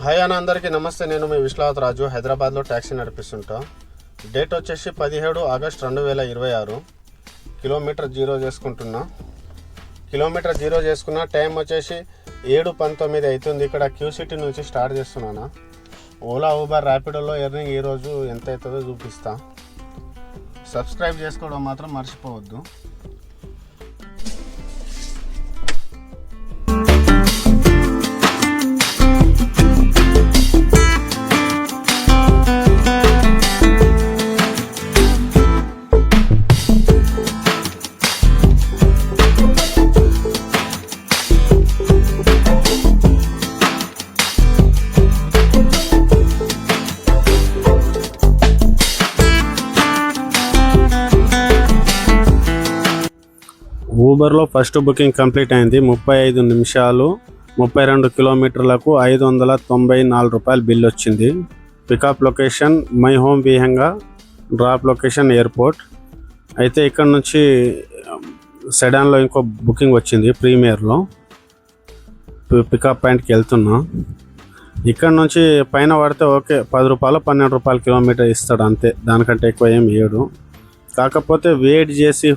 Hi అన్న, అందరికీ నమస్తే. నేను మీ విశ్వనాథ్ రాజు, హైదరాబాద్లో ట్యాక్సీ నడిపిస్తుంటా. డేట్ వచ్చేసి 17 ఆగస్ట్ 2026. కిలోమీటర్ జీరో చేసుకుంటున్నా. కిలోమీటర్ జీరో చేసుకున్న టైం వచ్చేసి 7:19 అవుతుంది. ఇక్కడ క్యూ సిటీ నుంచి స్టార్ట్ చేస్తున్నాను. ఓలా, ఊబర్, ర్యాపిడోలో ఎర్నింగ్ ఈరోజు ఎంత అవుతుందో చూపిస్తా. సబ్స్క్రైబ్ చేసుకోవడం మాత్రం మర్చిపోవద్దు. ఊబర్లో ఫస్ట్ బుకింగ్ కంప్లీట్ అయింది. 35 నిమిషాలు 32 కిలోమీటర్లకు 594 రూపాయలు బిల్ వచ్చింది. Pickup location My Home Vihanga, drop location airport. అయితే ఇక్కడ నుంచి సెడాన్లో ఇంకో బుకింగ్ వచ్చింది ప్రీమియర్లో. పికప్ పాయింట్కి వెళ్తున్నా. ఇక్కడ నుంచి పైన పడితే ఓకే, 10 రూపాయలు 12 రూపాయలు కిలోమీటర్ ఇస్తాడు అంతే, దానికంటే ఎక్కువ ఏం ఇవ్వడు. కాకపోతే వెయిట్ చేసి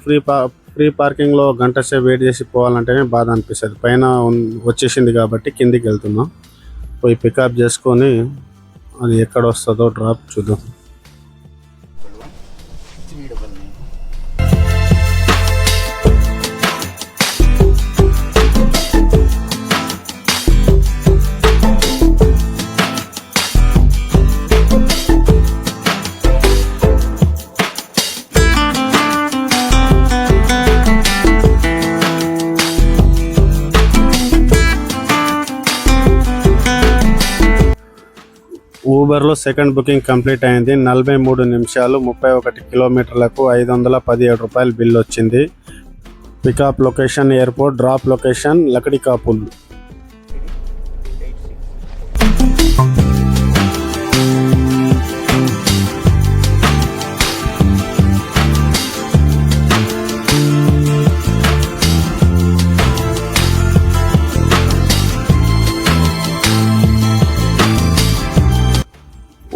ఫ్రీ పార్కింగ్లో గంట సేపు వెయిట్ చేసి పోవాలంటేనే బాధ అనిపిస్తుంది. పైన వచ్చేసింది కాబట్టి కిందికి వెళ్తున్నాం. పోయి పికప్ చేసుకొని అది ఎక్కడ వస్తుందో డ్రాప్ చూద్దాం. ఊబర్లో సెకండ్ బుకింగ్ కంప్లీట్ అయింది. 43 నిమిషాలు 31 కిలోమీటర్లకు 517 రూపాయలు బిల్ వచ్చింది. Pickup location airport, drop location Lakdikapul.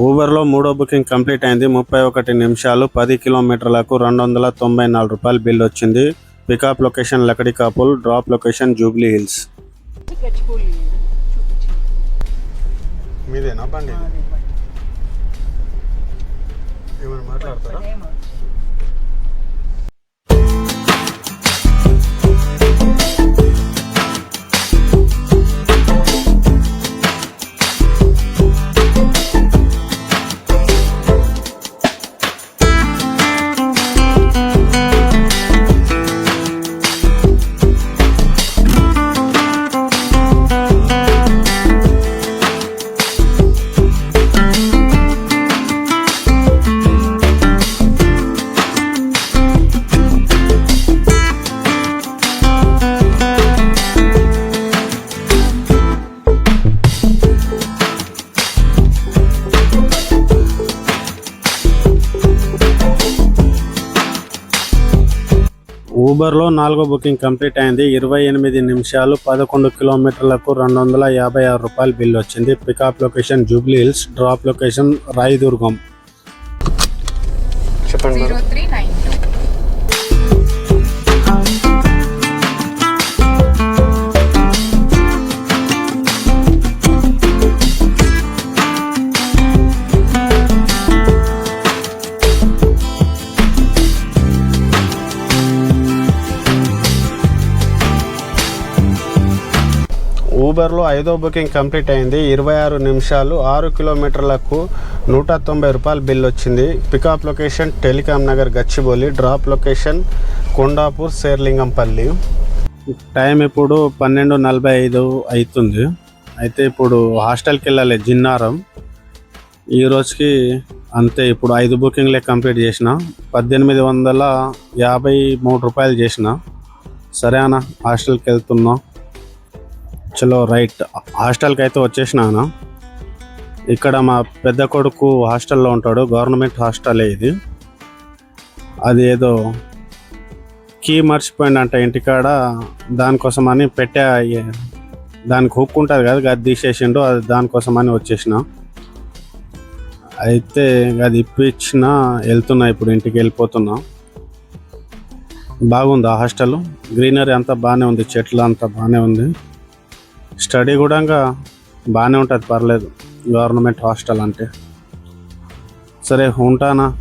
ఊబర్లో మూడో బుకింగ్ కంప్లీట్ అయింది. 31 నిమిషాలు 10 కిలోమీటర్లకు 294 రూపాయలు బిల్ వచ్చింది. Pickup location Lakdikapul, drop location Jubilee Hills. మీదేనా బండి? ఏమైనా మాట్లాడతారా? ఊబర్లో నాలుగో బుకింగ్ కంప్లీట్ అయింది. 28 నిమిషాలు 11 కిలోమీటర్లకు 256 రూపాయలు బిల్ వచ్చింది. Pickup location Jubilee Hills, drop location Rayadurgam. చెప్పండి. ఊబర్లో ఐదో బుకింగ్ కంప్లీట్ అయింది. 26 నిమిషాలు 6 కిలోమీటర్లకు 190 రూపాయలు బిల్ వచ్చింది. Pickup location Telecom Nagar Gachibowli, drop location Kondapur Serilingampally. Time ఇప్పుడు 12:45 అవుతుంది. అయితే ఇప్పుడు హాస్టల్కి వెళ్ళాలి జిన్నారం. ఈ రోజుకి అంతే. ఇప్పుడు 5 బుకింగ్లే కంప్లీట్ చేసిన. 1853 రూపాయలు చేసిన. సరే అన్న, హాస్టల్కి వెళ్తున్నా. చలో రైట్. హాస్టల్కి అయితే వచ్చేసినాను. ఇక్కడ మా పెద్ద కొడుకు హాస్టల్లో ఉంటాడు. గవర్నమెంట్ హాస్టలే ఇది. అది ఏదో కీ మర్చిపోయిందంట ఇంటికాడ, దానికోసమని దానికి హుక్ ఉంటుంది కదా, అది తీసేసిండు. అది దానికోసమని వచ్చేసిన. అయితే అది ఇప్పించిన, వెళ్తున్నా ఇప్పుడు, ఇంటికి వెళ్ళిపోతున్నా. బాగుంది ఆ హాస్టల్, గ్రీనరీ అంతా బాగానే ఉంది, చెట్లు అంతా బాగానే ఉంది. స్టడీ కూడా బాగానే ఉంటుంది, పర్లేదు. గవర్నమెంట్ హాస్టల్ అంటే. సరే ఉంటానా.